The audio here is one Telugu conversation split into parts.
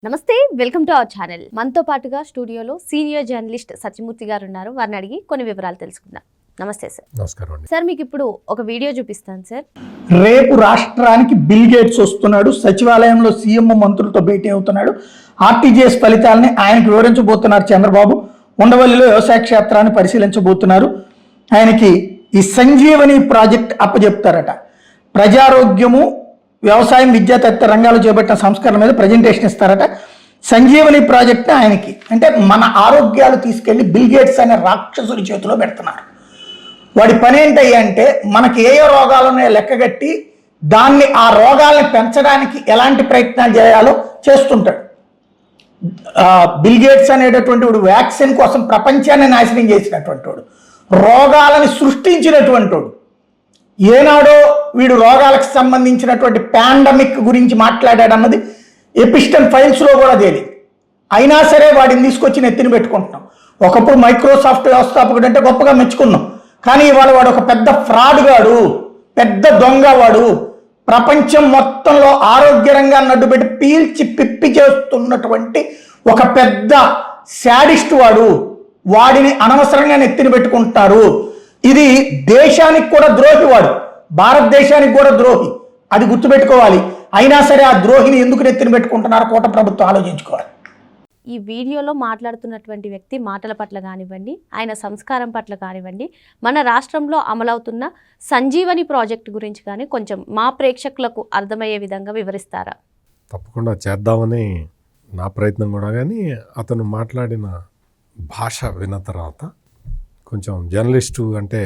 నమస్తే, వెల్కమ్ టు అవర్ ఛానల్. మనతో పాటుగా స్టూడియోలో సీనియర్ జర్నలిస్ట్ సత్యమూర్తి గారు ఉన్నారు. వారిని అడిగి కొన్ని వివరాలు తెలుసుకుందాం. నమస్తే సార్. నమస్కారం అండి. సార్, మీకు ఇప్పుడు ఒక వీడియో చూపిస్తాను సార్. రేపు రాష్ట్రానికి బిల్ గేట్స్ వస్తున్నాడు. సచివాలయంలో సీఎం మంత్రులతో భేటీ అవుతున్నాడు. ఆర్టీజీఎస్ ఫలితాలని ఆయనకు వివరించబోతున్నారు చంద్రబాబు. ఉండవల్లిలో వ్యవసాయ క్షేత్రాన్ని పరిశీలించబోతున్నారు. ఆయనకి ఈ సంజీవని ప్రాజెక్ట్ అప్పచెప్తారట. ప్రజారోగ్యము, వ్యవసాయం, విద్యా తదితర రంగాలు చేపట్టిన సంస్కరణ మీద ప్రజెంటేషన్ ఇస్తారట. సంజీవని ప్రాజెక్ట్ ఆయనకి అంటే మన ఆరోగ్యాలు తీసుకెళ్లి బిల్ గేట్స్ అనే రాక్షసుడి చేతిలో పెడుతున్నారు. వాడి పని ఏంటంటే మనకి ఏ రోగాలను లెక్కగట్టి దాన్ని ఆ రోగాలను పెంచడానికి ఎలాంటి ప్రయత్నాలు చేయాలో చేస్తుంటాడు. బిల్ గేట్స్ అనేటటువంటి వాడు వ్యాక్సిన్ కోసం ప్రపంచాన్ని నాశనం చేసినటువంటి వాడు, రోగాలను సృష్టించినటువంటి వాడు. ఏనాడో వీడు రోగాలకు సంబంధించినటువంటి పాండమిక్ గురించి మాట్లాడాడన్నది ఎపిస్టన్ ఫైల్స్లో కూడా తేలింది. అయినా సరే వాడిని తీసుకొచ్చి నెత్తిని పెట్టుకుంటున్నాం. ఒకప్పుడు మైక్రోసాఫ్ట్ వ్యవస్థాపకుడు అంటే గొప్పగా మెచ్చుకున్నాం. కానీ ఇవాళ వాడు ఒక పెద్ద ఫ్రాడ్ గాడు, పెద్ద దొంగ వాడు. ప్రపంచం మొత్తంలో ఆరోగ్య రంగాన్ని అడ్డుపెట్టి పీల్చి పిప్పి చేస్తున్నటువంటి ఒక పెద్ద శాడిస్ట్ వాడు. వాడిని అనవసరంగా నెత్తిని పెట్టుకుంటారు. ఇది దేశానికి కూడా ద్రోహి వాడు, భారతదేశానికి కూడా ద్రోహి. అది గుర్తుపెట్టుకోవాలి. అయినా సరే ఆ ద్రోహిని ఎందుకు నెత్తిని పెట్టుకుంటున్నారో కూటమి ప్రభుత్వం ఆలోచించుకోవాలి. ఈ వీడియోలో మాట్లాడుతున్నటువంటి వ్యక్తి మాటల పట్ల కానివ్వండి, ఆయన సంస్కారం పట్ల కానివ్వండి, మన రాష్ట్రంలో అమలవుతున్న సంజీవని ప్రాజెక్టు గురించి కానీ కొంచెం మా ప్రేక్షకులకు అర్థమయ్యే విధంగా వివరిస్తారా? తప్పకుండా చేద్దామని నా ప్రయత్నం కూడా. కానీ అతను మాట్లాడిన భాష విన్న తర్వాత కొంచెం జర్నలిస్టు అంటే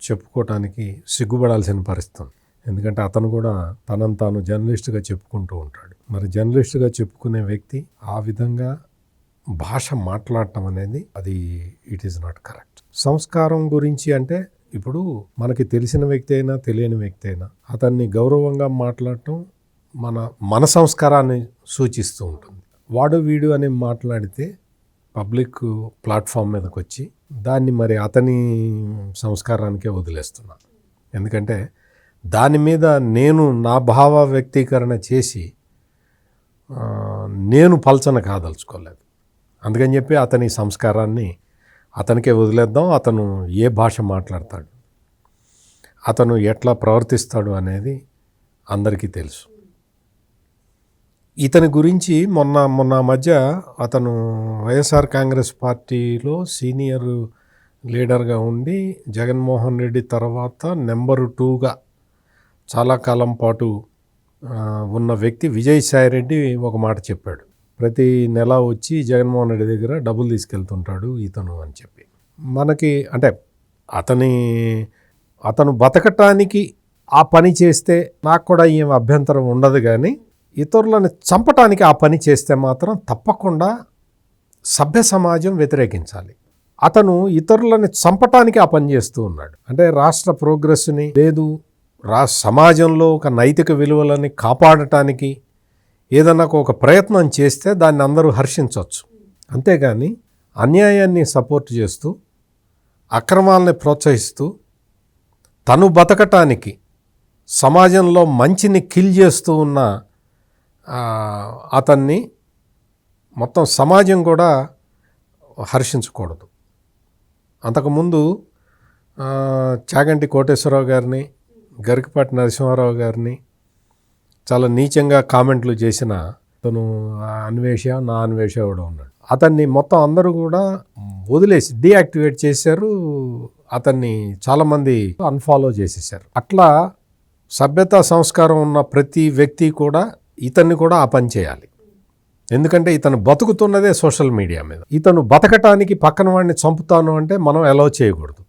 చెప్పుకోవటానికి సిగ్గుపడాల్సిన పరిస్థితి. ఎందుకంటే అతను కూడా తనను తాను జర్నలిస్టుగా చెప్పుకుంటూ ఉంటాడు. మరి జర్నలిస్టుగా చెప్పుకునే వ్యక్తి ఆ విధంగా భాష మాట్లాడటం అనేది అది ఇట్ ఈస్ నాట్ కరెక్ట్. సంస్కారం గురించి అంటే ఇప్పుడు మనకి తెలిసిన వ్యక్తి అయినా తెలియని వ్యక్తి అయినా అతన్ని గౌరవంగా మాట్లాడటం మన సంస్కారాన్ని సూచిస్తూ ఉంటుంది. వాడు వీడు అని మాట్లాడితే పబ్లిక్ ప్లాట్ఫామ్ మీదకి వచ్చి దాన్ని మరి అతని సంస్కారానికే వదిలేస్తున్నా. ఎందుకంటే దాని మీద నేను నా భావ వ్యక్తీకరణ చేసి నేను పల్చన కాదలుచుకోలేదు. అందుకని చెప్పి అతని సంస్కారాన్ని అతనికే వదిలేద్దాం. అతను ఏ భాష మాట్లాడతాడు, అతను ఎట్లా ప్రవర్తిస్తాడు అనేది అందరికీ తెలుసు. ఇతని గురించి మొన్న మధ్య అతను వైఎస్ఆర్ కాంగ్రెస్ పార్టీలో సీనియర్ లీడర్గా ఉండి జగన్మోహన్ రెడ్డి తర్వాత నెంబర్ 2గా చాలా కాలం పాటు ఉన్న వ్యక్తి విజయసాయిరెడ్డి ఒక మాట చెప్పాడు. ప్రతి నెల వచ్చి జగన్మోహన్ రెడ్డి దగ్గర డబ్బులు తీసుకెళ్తుంటాడు ఇతను అని చెప్పి. మనకి అంటే అతను బతకటానికి ఆ పని చేస్తే నాకు కూడా ఏం అభ్యంతరం ఉండదు. కానీ ఇతరులను చంపటానికి ఆ పని చేస్తే మాత్రం తప్పకుండా సభ్య సమాజం వ్యతిరేకించాలి. అతను ఇతరులను చంపటానికి ఆ పని చేస్తూ ఉన్నాడు. అంటే రాష్ట్ర ప్రోగ్రెస్ని లేదు, సమాజంలో ఒక నైతిక విలువలని కాపాడటానికి ఏదన్నా ఒక ప్రయత్నం చేస్తే దాన్ని అందరూ హర్షించవచ్చు. అంతేగాని అన్యాయాన్ని సపోర్ట్ చేస్తూ అక్రమాలని ప్రోత్సహిస్తూ తను బతకటానికి సమాజంలో మంచిని కిల్ చేస్తూ ఉన్న అతన్ని మొత్తం సమాజం కూడా హర్షించకూడదు. అంతకుముందు చాగంటి కోటేశ్వరరావు గారిని, గరికపాటి నరసింహారావు గారిని చాలా నీచంగా కామెంట్లు చేసిన అతను అన్వేష నా అన్వేష కూడా ఉన్నాడు. అతన్ని మొత్తం అందరూ కూడా వదిలేసి డీయాక్టివేట్ చేశారు. అతన్ని చాలామంది అన్ఫాలో చేసేసారు. అట్లా సభ్యతా సంస్కారం ఉన్న ప్రతి వ్యక్తి కూడా ఇతన్ని కూడా ఆ పని చేయాలి. ఎందుకంటే ఇతను బతుకుతున్నదే సోషల్ మీడియా మీద. ఇతను బతకటానికి పక్కన వాడిని చంపుతాను అంటే మనం అలౌ చేయకూడదు.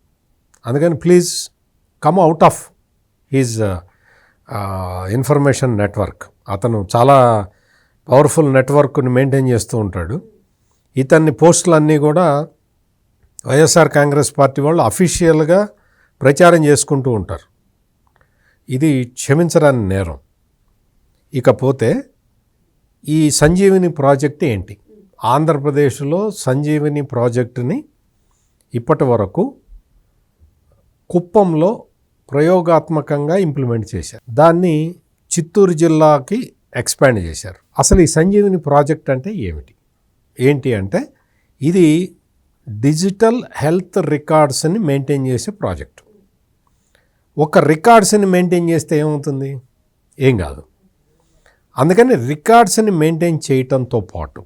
అందుకని please come out of his information network. అతను చాలా పవర్ఫుల్ నెట్వర్క్ని మెయింటైన్ చేస్తూ ఉంటాడు. ఇతన్ని పోస్టులన్నీ కూడా వైఎస్ఆర్ కాంగ్రెస్ పార్టీ వాళ్ళు అఫీషియల్గా ప్రచారం చేసుకుంటూ ఉంటారు. ఇది క్షమించరాని నేరం. ఇకపోతే ఈ సంజీవిని ప్రాజెక్ట్ ఏంటి? ఆంధ్రప్రదేశ్లో సంజీవిని ప్రాజెక్టుని ఇప్పటి వరకు కుప్పంలో ప్రయోగాత్మకంగా ఇంప్లిమెంట్ చేశారు. దాన్ని చిత్తూరు జిల్లాకి ఎక్స్పాండ్ చేశారు. అసలు ఈ సంజీవిని ప్రాజెక్ట్ అంటే ఏంటి అంటే ఇది డిజిటల్ హెల్త్ రికార్డ్స్ని మెయింటైన్ చేసే ప్రాజెక్ట్. ఒక రికార్డ్స్ని మెయింటైన్ చేస్తే ఏమవుతుంది? ఏం కాదు. అందుకని రికార్డ్స్ని మెయింటైన్ చేయటంతో పాటు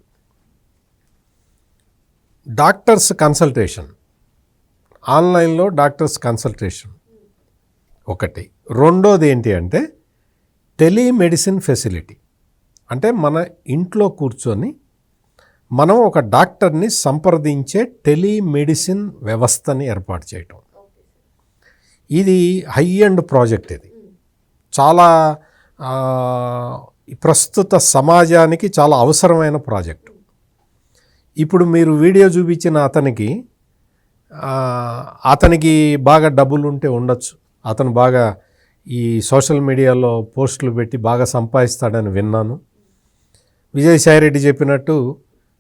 డాక్టర్స్ కన్సల్టేషన్, ఆన్లైన్లో డాక్టర్స్ కన్సల్టేషన్ ఒకటి. రెండోది ఏంటి అంటే టెలిమెడిసిన్ ఫెసిలిటీ. అంటే మన ఇంట్లో కూర్చొని మనం ఒక డాక్టర్ని సంప్రదించే టెలిమెడిసిన్ వ్యవస్థని ఏర్పాటు చేయటం. ఇది హై ఎండ్ ప్రాజెక్ట్. ఇది చాలా ప్రస్తుత సమాజానికి చాలా అవసరమైన ప్రాజెక్టు. ఇప్పుడు మీరు వీడియో చూపించిన అతనికి బాగా డబ్బులు ఉంటే ఉండొచ్చు, అతను బాగా ఈ సోషల్ మీడియాలో పోస్టులు పెట్టి బాగా సంపాదిస్తాడని విన్నాను. విజయసాయిరెడ్డి చెప్పినట్టు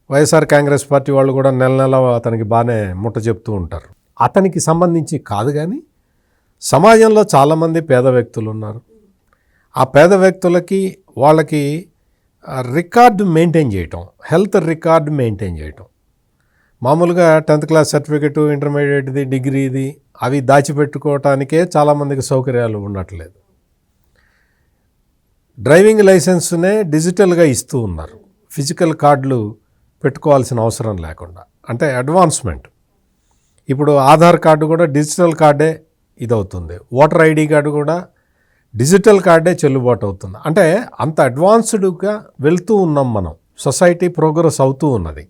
వైఎస్ఆర్ కాంగ్రెస్ పార్టీ వాళ్ళు కూడా నెల నెల అతనికి బాగానే ముట్ట చెప్తూ ఉంటారు. అతనికి సంబంధించి కాదు, కానీ సమాజంలో చాలామంది పేద వ్యక్తులు ఉన్నారు. ఆ పేద వ్యక్తులకి వాళ్ళకి రికార్డు మెయింటైన్ చేయటం, హెల్త్ రికార్డు మెయింటైన్ చేయటం. మామూలుగా 10th క్లాస్ సర్టిఫికెటు, ఇంటర్మీడియట్ది, డిగ్రీది అవి దాచిపెట్టుకోవటానికే చాలామందికి సౌకర్యాలు ఉండట్లేదు. డ్రైవింగ్ లైసెన్స్నే డిజిటల్గా ఇస్తూ ఉన్నారు, ఫిజికల్ కార్డులు పెట్టుకోవాల్సిన అవసరం లేకుండా. అంటే అడ్వాన్స్మెంట్. ఇప్పుడు ఆధార్ కార్డు కూడా డిజిటల్ కార్డే ఇదవుతుంది, ఓటర్ ఐడి కార్డు కూడా డిజిటల్ కార్డే చెల్లుబాటు అవుతుంది. అంటే అంత అడ్వాన్స్డ్గా వెళ్తూ ఉన్నాం మనం, సొసైటీ ప్రోగ్రెస్ అవుతూ ఉన్నది.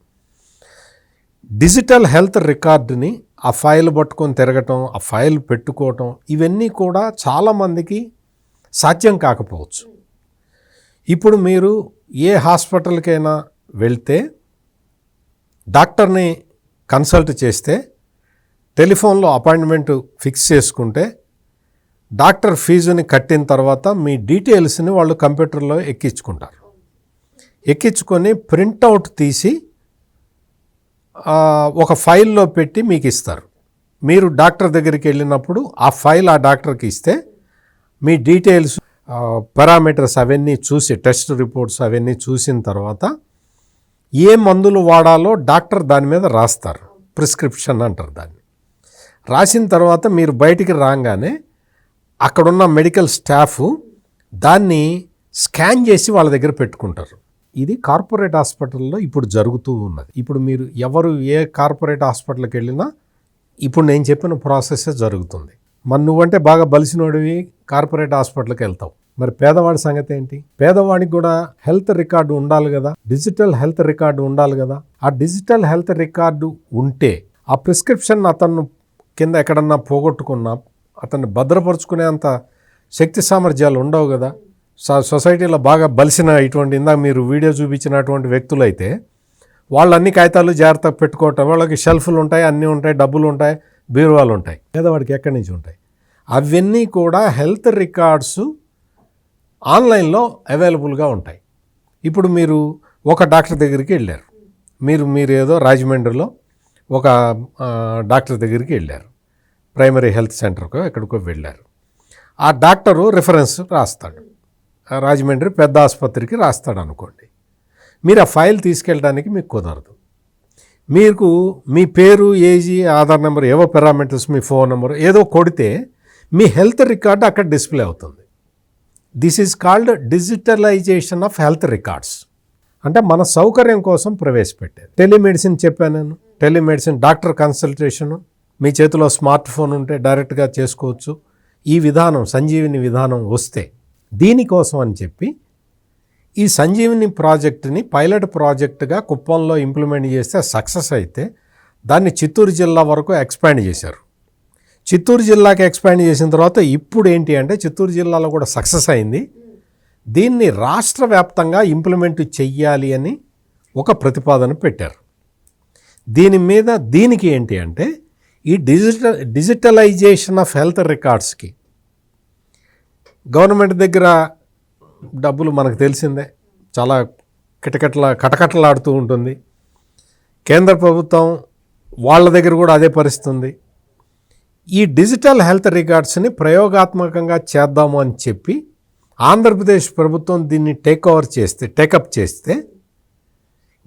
డిజిటల్ హెల్త్ రికార్డుని ఆ ఫైల్ పట్టుకొని తిరగటం, ఆ ఫైల్ పెట్టుకోవటం, ఇవన్నీ కూడా చాలామందికి సాధ్యం కాకపోవచ్చు. ఇప్పుడు మీరు ఏ హాస్పిటల్కైనా వెళ్తే డాక్టర్ని కన్సల్ట్ చేస్తే, టెలిఫోన్లో అపాయింట్మెంట్ ఫిక్స్ చేసుకుంటే, డాక్టర్ ఫీజుని కట్టిన తర్వాత మీ డీటెయిల్స్ని వాళ్ళు కంప్యూటర్లో ఎక్కించుకుంటారు. ఎక్కించుకొని ప్రింటౌట్ తీసి ఒక ఫైల్లో పెట్టి మీకు ఇస్తారు. మీరు డాక్టర్ దగ్గరికి వెళ్ళినప్పుడు ఆ ఫైల్ ఆ డాక్టర్కి ఇస్తే మీ డీటెయిల్స్, పారామీటర్స్ అవన్నీ చూసి, టెస్ట్ రిపోర్ట్స్ అవన్నీ చూసిన తర్వాత ఏ మందులు వాడాలో డాక్టర్ దాని మీద రాస్తారు. ప్రిస్క్రిప్షన్ అంటారు దాన్ని. రాసిన తర్వాత మీరు బయటికి రాగానే అక్కడున్న మెడికల్ స్టాఫ్ దాన్ని స్కాన్ చేసి వాళ్ళ దగ్గర పెట్టుకుంటారు. ఇది కార్పొరేట్ హాస్పిటల్లో ఇప్పుడు జరుగుతూ ఉన్నది. ఇప్పుడు మీరు ఏ కార్పొరేట్ హాస్పిటల్కి వెళ్ళినా ఇప్పుడు నేను చెప్పిన ప్రాసెస్ జరుగుతుంది. మరి నువ్వంటే బాగా బలిసినోడివి కార్పొరేట్ హాస్పిటల్కి వెళ్తావు, మరి పేదవాడి సంగతి ఏంటి? పేదవాడికి కూడా హెల్త్ రికార్డు ఉండాలి కదా, డిజిటల్ హెల్త్ రికార్డు ఉండాలి కదా. ఆ డిజిటల్ హెల్త్ రికార్డు ఉంటే ఆ ప్రిస్క్రిప్షన్ అతను కింద ఎక్కడన్నా పోగొట్టుకున్నా అతన్ని భద్రపరుచుకునే అంత శక్తి సామర్థ్యాలు ఉండవు కదా. సొసైటీలో బాగా బలిసిన ఇటువంటి ఇందాక మీరు వీడియో చూపించినటువంటి వ్యక్తులైతే వాళ్ళన్ని కాగితాలు జాగ్రత్తగా పెట్టుకోవటం, వాళ్ళకి షెల్ఫ్లు ఉంటాయి, అన్నీ ఉంటాయి, డబ్బులు ఉంటాయి, బీరువాలు ఉంటాయి. పేదవాడికి ఎక్కడి నుంచి ఉంటాయి? అవన్నీ కూడా హెల్త్ రికార్డ్స్ ఆన్లైన్లో అవైలబుల్గా ఉంటాయి. ఇప్పుడు మీరు ఒక డాక్టర్ దగ్గరికి వెళ్ళారు, మీరు ఏదో రాజమండ్రిలో ఒక డాక్టర్ దగ్గరికి వెళ్ళారు, ప్రైమరీ హెల్త్ సెంటర్కో ఎక్కడికో వెళ్ళారు. ఆ డాక్టరు రిఫరెన్స్ రాస్తాడు, రాజమండ్రి పెద్ద ఆసుపత్రికి రాస్తాడు అనుకోండి. మీరు ఆ ఫైల్ తీసుకెళ్ళడానికి మీకు కుదరదు. మీకు మీ పేరు, ఏజీ, ఆధార్ నెంబర్, ఏవో పారామీటర్స్, మీ ఫోన్ నెంబర్ ఏదో కొడితే మీ హెల్త్ రికార్డు అక్కడ డిస్ప్లే అవుతుంది. This is called digitalization of health records. అంటే మన సౌకర్యం కోసం ప్రవేశపెట్టేది. టెలిమెడిసిన్ చెప్పాను నేను. టెలిమెడిసిన్, డాక్టర్ కన్సల్టేషను మీ చేతిలో స్మార్ట్ ఫోన్ ఉంటే డైరెక్ట్గా చేసుకోవచ్చు. ఈ విధానం, సంజీవిని విధానం వస్తే, దీనికోసం అని చెప్పి ఈ సంజీవిని ప్రాజెక్టుని పైలట్ ప్రాజెక్టుగా కుప్పంలో ఇంప్లిమెంట్ చేస్తే సక్సెస్ అయితే దాన్ని చిత్తూరు జిల్లా వరకు ఎక్స్పాండ్ చేశారు. చిత్తూరు జిల్లాకి ఎక్స్పాండ్ చేసిన తర్వాత ఇప్పుడు ఏంటి అంటే చిత్తూరు జిల్లాలో కూడా సక్సెస్ అయింది. దీన్ని రాష్ట్ర వ్యాప్తంగా ఇంప్లిమెంట్ చెయ్యాలి అని ఒక ప్రతిపాదన పెట్టారు. దీనికి ఏంటి అంటే ఈ డిజిటలైజేషన్ ఆఫ్ హెల్త్ రికార్డ్స్కి గవర్నమెంట్ దగ్గర డబ్బులు మనకు తెలిసిందే, చాలా కటకటలాడుతూ ఉంటుంది. కేంద్ర ప్రభుత్వం వాళ్ళ దగ్గర కూడా అదే పరిస్థితి ఉంది. ఈ డిజిటల్ హెల్త్ రికార్డ్స్ని ప్రయోగాత్మకంగా చేద్దాము అని చెప్పి ఆంధ్రప్రదేశ్ ప్రభుత్వం దీన్ని టేకప్ చేస్తే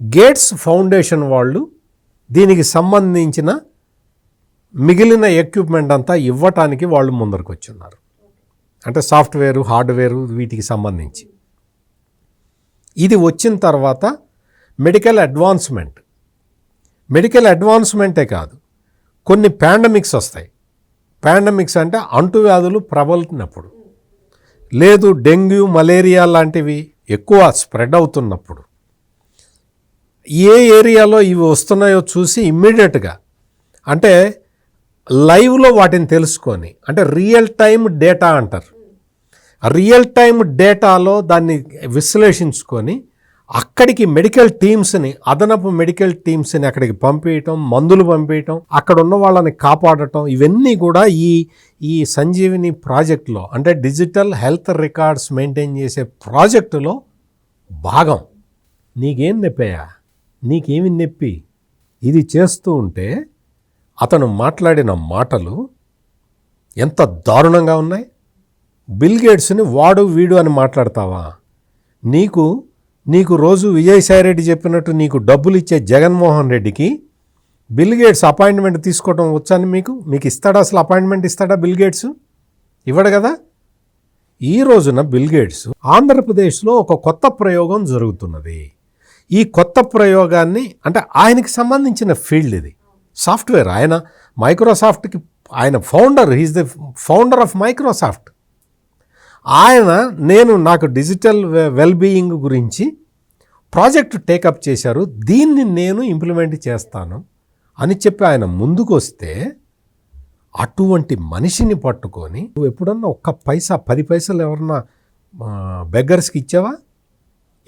గేట్స్ ఫౌండేషన్ వాళ్ళు దీనికి సంబంధించిన మిగిలిన ఎక్విప్మెంట్ అంతా ఇవ్వటానికి వాళ్ళు ముందరకు వచ్చున్నారు. అంటే సాఫ్ట్వేరు, హార్డ్వేరు వీటికి సంబంధించి. ఇది వచ్చిన తర్వాత మెడికల్ అడ్వాన్స్మెంటే కాదు, కొన్ని పాండమిక్స్ వస్తాయి. పాండమిక్స్ అంటే అంటువ్యాధులు ప్రబలుతున్నప్పుడు, లేదు డెంగ్యూ, మలేరియా లాంటివి ఎక్కువ స్ప్రెడ్ అవుతున్నప్పుడు, ఏ ఏరియాలో ఇవి వస్తున్నాయో చూసి ఇమ్మీడియట్గా అంటే లైవ్లో వాటిని తెలుసుకొని, అంటే రియల్ టైం డేటా అంటారు, రియల్ టైం డేటాలో దాన్ని విశ్లేషించుకొని అక్కడికి అదనపు మెడికల్ టీమ్స్ని అక్కడికి పంపించటం, మందులు పంపించటం, అక్కడ ఉన్న వాళ్ళని కాపాడటం, ఇవన్నీ కూడా ఈ సంజీవిని ప్రాజెక్టులో, అంటే డిజిటల్ హెల్త్ రికార్డ్స్ మెయింటైన్ చేసే ప్రాజెక్టులో భాగం. నీకేం నొప్పయ్యా? నీకేమి నొప్పి? ఇది చేస్తూ ఉంటే అతను మాట్లాడిన మాటలు ఎంత దారుణంగా ఉన్నాయి. బిల్ గేట్స్ని వాడు వీడు అని మాట్లాడతావా? నీకు రోజు విజయసాయిరెడ్డి చెప్పినట్టు నీకు డబ్బులు ఇచ్చే జగన్మోహన్ రెడ్డికి బిల్ గేట్స్ అపాయింట్మెంట్ తీసుకోవడం వచ్చని మీకు ఇస్తాడా? అసలు అపాయింట్మెంట్ ఇస్తాడా బిల్ గేట్స్? ఇవ్వడు కదా. ఈ రోజున బిల్ గేట్స్ ఆంధ్రప్రదేశ్లో ఒక కొత్త ప్రయోగం జరుగుతున్నది. ఈ కొత్త ప్రయోగాన్ని, అంటే ఆయనకి సంబంధించిన ఫీల్డ్ ఇది, సాఫ్ట్వేర్. ఆయన మైక్రోసాఫ్ట్కి ఆయన he is the founder of Microsoft. నాకు డిజిటల్ వెల్బీయింగ్ గురించి ప్రాజెక్ట్ టేకప్ చేశారు, దీన్ని నేను ఇంప్లిమెంట్ చేస్తాను అని చెప్పి ఆయన ముందుకు వస్తే, అటువంటి మనిషిని పట్టుకొని నువ్వు ఎప్పుడన్నా ఒక్క పైసా 10 పైసలు ఎవరన్నా బెగ్గర్స్కి ఇచ్చావా?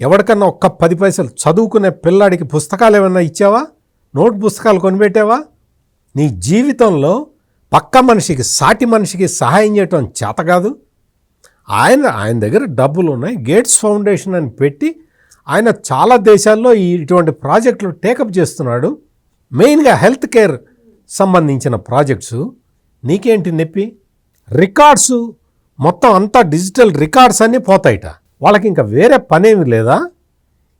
ఎవరికన్నా ఒక్క 10 పైసలు చదువుకునే పిల్లాడికి పుస్తకాలు ఏమన్నా ఇచ్చావా? నోట్ పుస్తకాలు కొనిపెట్టావా? నీ జీవితంలో పక్క మనిషికి, సాటి మనిషికి సహాయం చేయటం చేత కాదు. ఆయన దగ్గర డబ్బులు ఉన్నాయి, గేట్స్ ఫౌండేషన్ అని పెట్టి ఆయన చాలా దేశాల్లో ఇటువంటి ప్రాజెక్టులు టేకప్ చేస్తున్నాడు, మెయిన్గా హెల్త్ కేర్ సంబంధించిన ప్రాజెక్ట్స్. నీకేంటి నొప్పి? రికార్డ్స్ మొత్తం అంతా డిజిటల్ రికార్డ్స్ అన్నీ పోతాయిట. వాళ్ళకి ఇంకా వేరే పనేమి లేదా?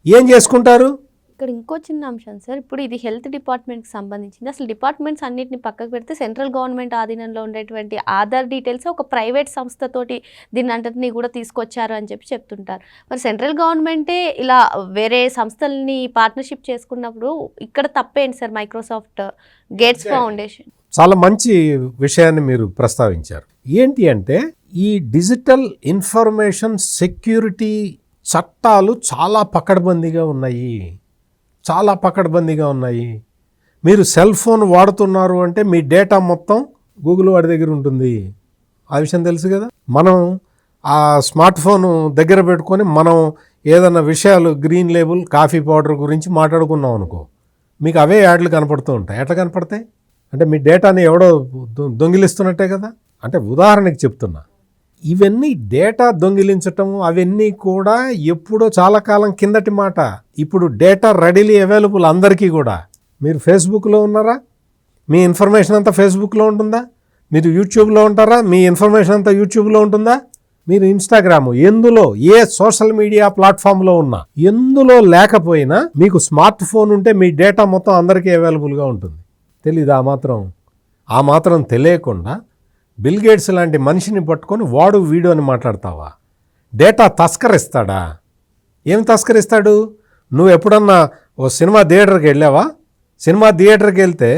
ఏం చేసుకుంటారు? ఇక్కడ ఇంకో చిన్న అంశం సార్, ఇప్పుడు ఇది హెల్త్ డిపార్ట్మెంట్కి సంబంధించింది. అసలు డిపార్ట్మెంట్స్ అన్నింటిని పక్కకు పెడితే సెంట్రల్ గవర్నమెంట్ ఆధీనంలో ఉండేటువంటి ఆధార్ డీటెయిల్స్ ఒక ప్రైవేట్ సంస్థతోటి దీన్ని అంతటినీ కూడా తీసుకొచ్చారు అని చెప్తుంటారు. మరి సెంట్రల్ గవర్నమెంటే ఇలా వేరే సంస్థల్ని పార్ట్నర్షిప్ చేసుకున్నప్పుడు ఇక్కడ తప్పేంటి సార్? Microsoft, gates foundation. చాలా మంచి విషయాన్ని మీరు ప్రస్తావించారు. ఏంటి అంటే, ఈ డిజిటల్ ఇన్ఫర్మేషన్ సెక్యూరిటీ చట్టాలు చాలా పకడ్బందీగా ఉన్నాయి. మీరు సెల్ ఫోన్ వాడుతున్నారు అంటే మీ డేటా మొత్తం గూగుల్ వాడి దగ్గర ఉంటుంది. ఆ విషయం తెలుసు కదా. మనం ఆ స్మార్ట్ ఫోన్ దగ్గర పెట్టుకొని మనం ఏదైనా విషయాలు, గ్రీన్ లేబుల్ కాఫీ పౌడర్ గురించి మాట్లాడుకున్నాం అనుకో, మీకు అవే యాడ్లు కనపడుతూ ఉంటాయి. ఎట్లా కనపడతాయి? అంటే మీ డేటాని ఎవడో దొంగిలిస్తున్నట్టే కదా. అంటే ఉదాహరణకి చెప్తున్నా, ఇవన్నీ డేటా దొంగిలించటం అవన్నీ కూడా ఎప్పుడో చాలా కాలం కిందటి మాట. ఇప్పుడు డేటా రెడీలీ అవైలబుల్ అందరికీ కూడా. మీరు ఫేస్బుక్లో ఉన్నారా? మీ ఇన్ఫర్మేషన్ అంతా ఫేస్బుక్లో ఉంటుందా? మీరు యూట్యూబ్లో ఉంటారా? మీ ఇన్ఫర్మేషన్ అంతా యూట్యూబ్లో ఉంటుందా? మీరు ఇన్స్టాగ్రామ్, ఎందులో ఏ సోషల్ మీడియా ప్లాట్ఫామ్లో ఉన్నా, ఎందులో లేకపోయినా మీకు స్మార్ట్ ఫోన్ ఉంటే మీ డేటా మొత్తం అందరికీ అవైలబుల్గా ఉంటుంది. తెలీదా? ఆ మాత్రం తెలియకుండా బిల్ గేట్స్ లాంటి మనిషిని పట్టుకొని వాడు వీడు అని మాట్లాడతావా? డేటా తస్కరిస్తాడా? ఏం తస్కరిస్తాడు? నువ్వు ఎప్పుడన్నా ఓ సినిమా థియేటర్కి వెళ్ళావా? సినిమా థియేటర్కి వెళ్తే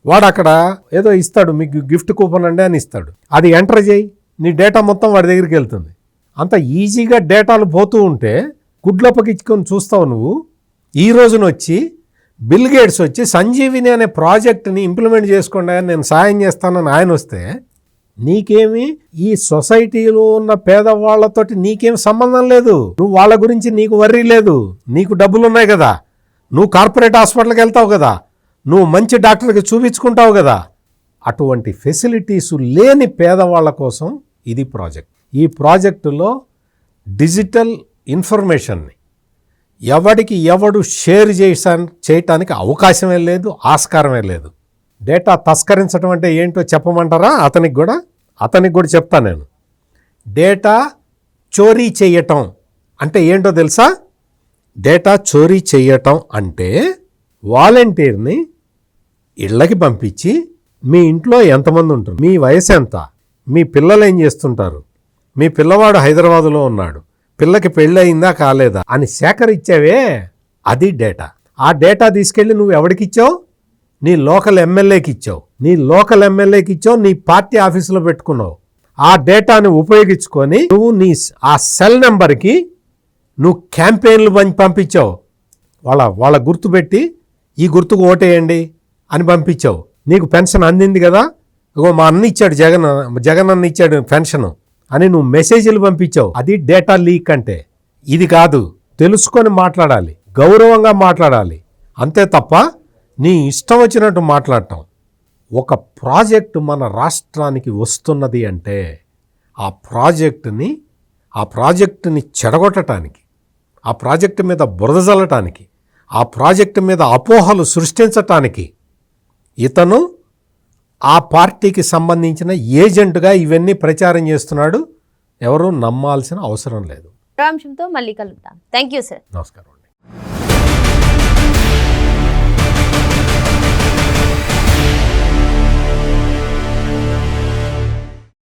వాడు అక్కడ ఏదో ఇస్తాడు, మీకు గిఫ్ట్ కూపన్ అండి అని ఇస్తాడు. అది ఎంటర్ చేయి, నీ డేటా మొత్తం వాడి దగ్గరికి వెళ్తుంది. అంత ఈజీగా డేటాలు పోతూ ఉంటే గుడ్లప్పకిచ్చుకొని చూస్తావు నువ్వు. ఈ రోజున వచ్చి బిల్ గేట్స్ వచ్చి సంజీవిని అనే ప్రాజెక్ట్ని ఇంప్లిమెంట్ చేసుకోండి అని నేను సాయం చేస్తానని ఆయన వస్తే, నీకేమి ఈ సొసైటీలో ఉన్న పేదవాళ్లతోటి నీకేం సంబంధం లేదు. నువ్వు వాళ్ళ గురించి నీకు వర్రీ లేదు. నీకు డబ్బులు ఉన్నాయి కదా, నువ్వు కార్పొరేట్ హాస్పిటల్కి వెళ్తావు కదా, నువ్వు మంచి డాక్టర్కి చూపించుకుంటావు కదా. అటువంటి ఫెసిలిటీస్ లేని పేదవాళ్ళ కోసం ఇది ప్రాజెక్ట్. ఈ ప్రాజెక్టులో డిజిటల్ ఇన్ఫర్మేషన్ని ఎవడు షేర్ చేయటానికి అవకాశమే లేదు, ఆస్కారమే లేదు. డేటా తస్కరించడం అంటే ఏంటో చెప్పమంటారా? అతనికి కూడా చెప్తాను నేను. డేటా చోరీ చేయటం అంటే ఏంటో తెలుసా? డేటా చోరీ చేయటం అంటే వాలంటీర్ని ఇళ్ళకి పంపించి మీ ఇంట్లో ఎంతమంది ఉంటారు, మీ వయసు ఎంత, మీ పిల్లలు ఏం చేస్తుంటారు, మీ పిల్లవాడు హైదరాబాదులో ఉన్నాడు, పిల్లకి పెళ్ళి అయిందా కాలేదా అని సేకరించావే, అది డేటా. ఆ డేటా తీసుకెళ్ళి నువ్వు ఎవరికి ఇచ్చావు? నీ లోకల్ ఎమ్మెల్యేకి ఇచ్చావు. నీ లోకల్ ఎమ్మెల్యేకి ఇచ్చావు, నీ పార్టీ ఆఫీసులో పెట్టుకున్నావు. ఆ డేటాని ఉపయోగించుకొని నువ్వు నీ ఆ సెల్ నెంబర్కి నువ్వు క్యాంపెయిన్లు పంపించావు. వాళ్ళ గుర్తు పెట్టి ఈ గుర్తుకు ఓటేయండి అని పంపించావు. నీకు పెన్షన్ అందింది కదా, ఇగో మా అన్న ఇచ్చాడు, జగన్ అన్న ఇచ్చాడు పెన్షన్ అని నువ్వు మెసేజ్లు పంపించావు. అది డేటా లీక్ అంటే. ఇది కాదు, తెలుసుకొని మాట్లాడాలి, గౌరవంగా మాట్లాడాలి, అంతే తప్ప నీ ఇష్టం వచ్చినట్టు మాట్లాడటం. ఒక ప్రాజెక్టు మన రాష్ట్రానికి వస్తున్నది అంటే ఆ ప్రాజెక్టుని చెడగొట్టడానికి, ఆ ప్రాజెక్టు మీద బురద జల్లటానికి, ఆ ప్రాజెక్టు మీద అపోహలు సృష్టించటానికి ఇతను ఆ పార్టీకి సంబంధించిన ఏజెంట్గా ఇవన్నీ ప్రచారం చేస్తున్నాడు. ఎవరు నమ్మాల్సిన అవసరం లేదు. అంశంతో మళ్ళీ కలుద్దాం. Thank you sir. నమస్కారం.